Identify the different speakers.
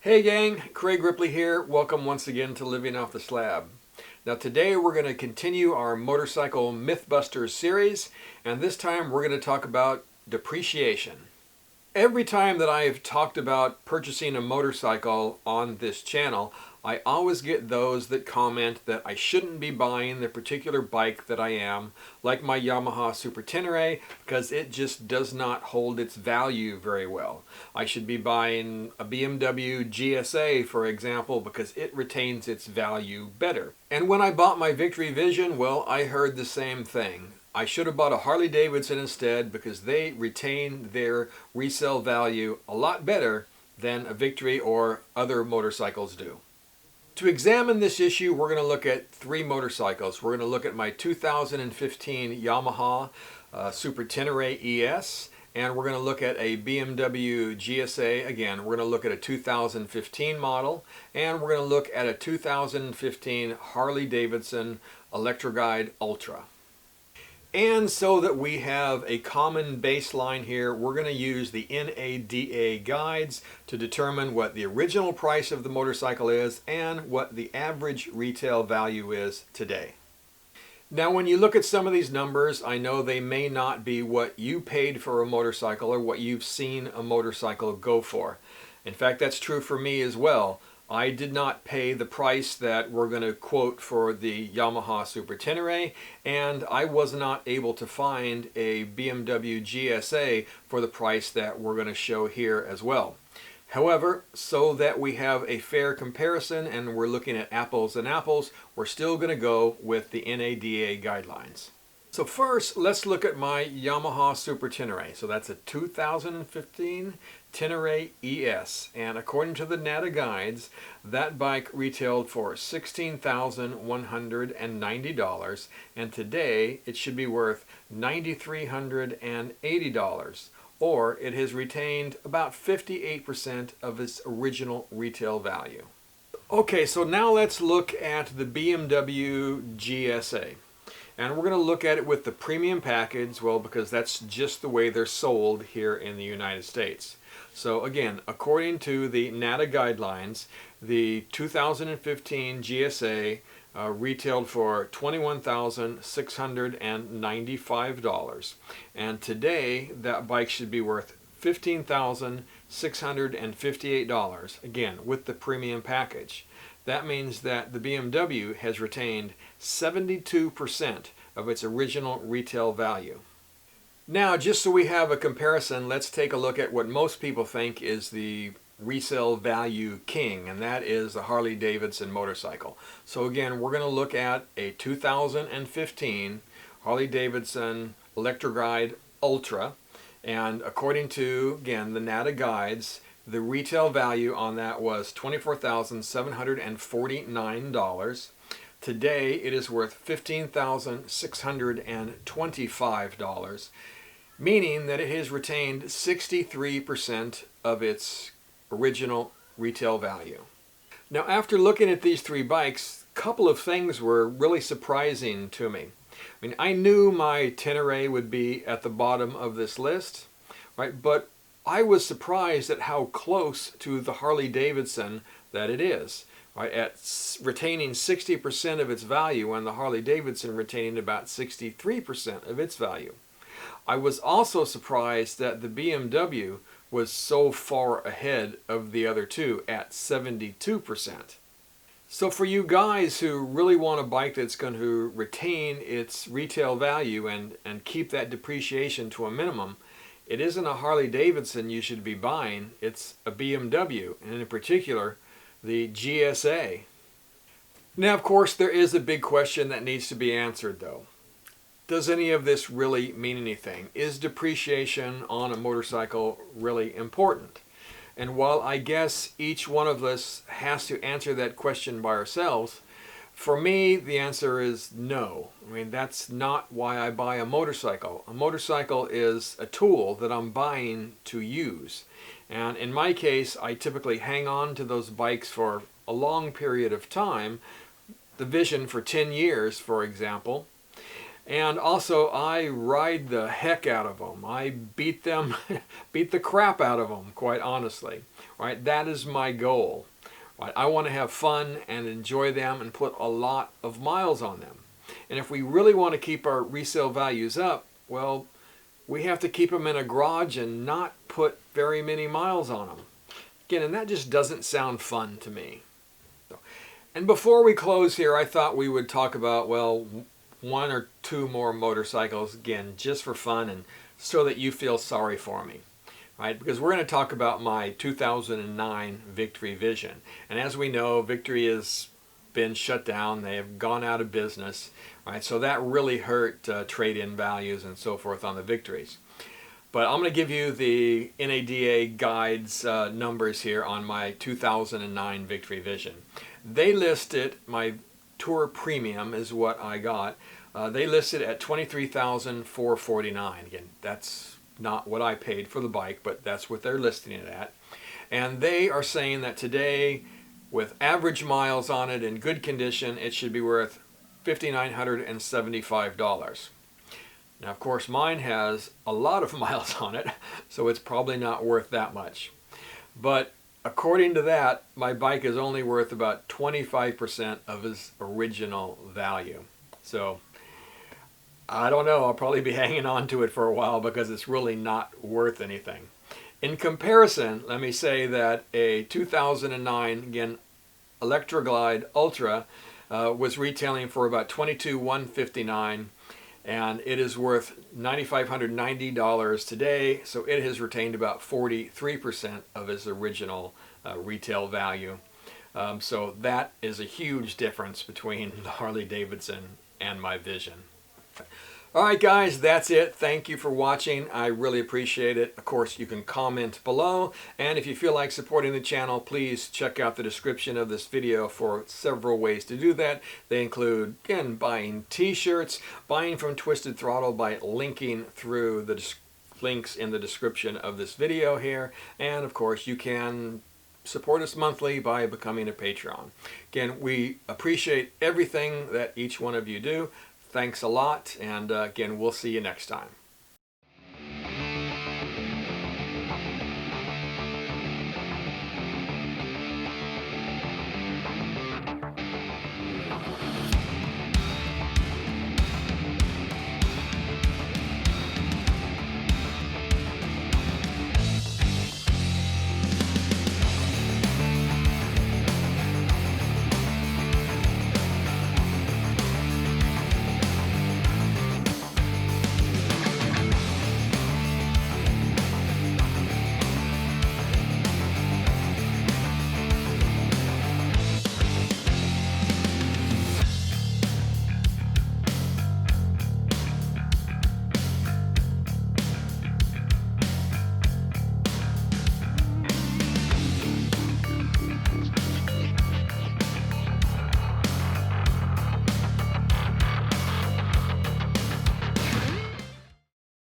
Speaker 1: Hey gang, Craig Ripley here. Welcome once again to Living Off the Slab. Now today we're going to continue our Motorcycle Mythbusters series, and this time we're going to talk about depreciation. Every time that I've talked about purchasing a motorcycle on this channel, I always get those that comment that I shouldn't be buying the particular bike that I am, like my Yamaha Super Tenere, because it just does not hold its value very well. I should be buying a BMW GSA, for example, because it retains its value better. And when I bought my Victory Vision, well, I heard the same thing. I should have bought a Harley Davidson instead because they retain their resale value a lot better than a Victory or other motorcycles do. To examine this issue, we're going to look at three motorcycles. We're going to look at my 2015 Yamaha Super Tenere ES, and we're going to look at a BMW GSA. Again, we're going to look at a 2015 model, and we're going to look at a 2015 Harley Davidson Electra-glide Ultra. And so that we have a common baseline here, we're going to use the NADA guides to determine what the original price of the motorcycle is and what the average retail value is today. Now when you look at some of these numbers, I know they may not be what you paid for a motorcycle or what you've seen a motorcycle go for. In fact, that's true for me as well. I did not pay the price that we're going to quote for the Yamaha Super Tenere, and I was not able to find a BMW GSA for the price that we're going to show here as well. However, so that we have a fair comparison and we're looking at apples and apples, we're still going to go with the NADA guidelines. So first, let's look at my Yamaha Super Tenere. So that's a 2015 Tenere ES, and according to the NADA guides, that bike retailed for $16,190, and today it should be worth $9,380, or it has retained about 58% of its original retail value. Okay, so now let's look at the BMW GSA. And we're going to look at it with the premium package, well, because that's just the way they're sold here in the United States. So again, according to the NADA guidelines, the 2015 GSA retailed for $21,695. And today, that bike should be worth $15,658, again, with the premium package. That means that the BMW has retained 72% of its original retail value. Now, just so we have a comparison, let's take a look at what most people think is the resale value king, and that is the Harley Davidson motorcycle. So again, we're going to look at a 2015 Harley Davidson Electra-glide Ultra, and according to, again, the NADA guides, the retail value on that was $24,749. Today it is worth $15,625, meaning that it has retained 63% of its original retail value. Now, after looking at these three bikes, a couple of things were really surprising to me. I mean, I knew my Tenere would be at the bottom of this list, right? But I was surprised at how close to the Harley Davidson that it is, right? At retaining 60% of its value and the Harley Davidson retaining about 63% of its value. I was also surprised that the BMW was so far ahead of the other two at 72%. So for you guys who really want a bike that's going to retain its retail value and keep that depreciation to a minimum, it isn't a Harley Davidson you should be buying, it's a BMW, and in particular, the GSA. Now, of course, there is a big question that needs to be answered, though. Does any of this really mean anything? Is depreciation on a motorcycle really important? And while I guess each one of us has to answer that question by ourselves, for me, the answer is no. I mean, that's not why I buy a motorcycle. A motorcycle is a tool that I'm buying to use. And in my case, I typically hang on to those bikes for a long period of time, the Vision for 10 years, for example. And also, I ride the heck out of them. I beat them, beat the crap out of them, quite honestly. Right? That is my goal. Right? I want to have fun and enjoy them and put a lot of miles on them. And if we really want to keep our resale values up, well, we have to keep them in a garage and not put very many miles on them. Again, and that just doesn't sound fun to me. And before we close here, I thought we would talk about, well, one or two more motorcycles, again, just for fun and so that you feel sorry for me, right? Because we're going to talk about my 2009 Victory Vision. And as we know, Victory has been shut down. They have gone out of business, right? So that really hurt trade-in values and so forth on the Victories. But I'm going to give you the NADA guides numbers here on my 2009 Victory Vision. They listed, my Tour Premium is what I got. They listed at $23,449. Again, that's not what I paid for the bike, but that's what they're listing it at. And they are saying that today, with average miles on it in good condition, it should be worth $5,975. Now, of course, mine has a lot of miles on it, so it's probably not worth that much. But according to that, my bike is only worth about 25% of its original value. So I don't know, I'll probably be hanging on to it for a while because it's really not worth anything. In comparison, let me say that a 2009, again, Electra-glide Ultra was retailing for about $22,159, and it is worth $9,590 today, so it has retained about 43% of its original retail value. So that is a huge difference between the Harley Davidson and my Vision. Alright guys, that's it. Thank you for watching. I really appreciate it. Of course, you can comment below, and if you feel like supporting the channel, please check out the description of this video for several ways to do that. They include, again, buying t-shirts, buying from Twisted Throttle by linking through the links in the description of this video here, and of course you can support us monthly by becoming a Pateron. Again, we appreciate everything that each one of you do. Thanks a lot, and again, we'll see you next time.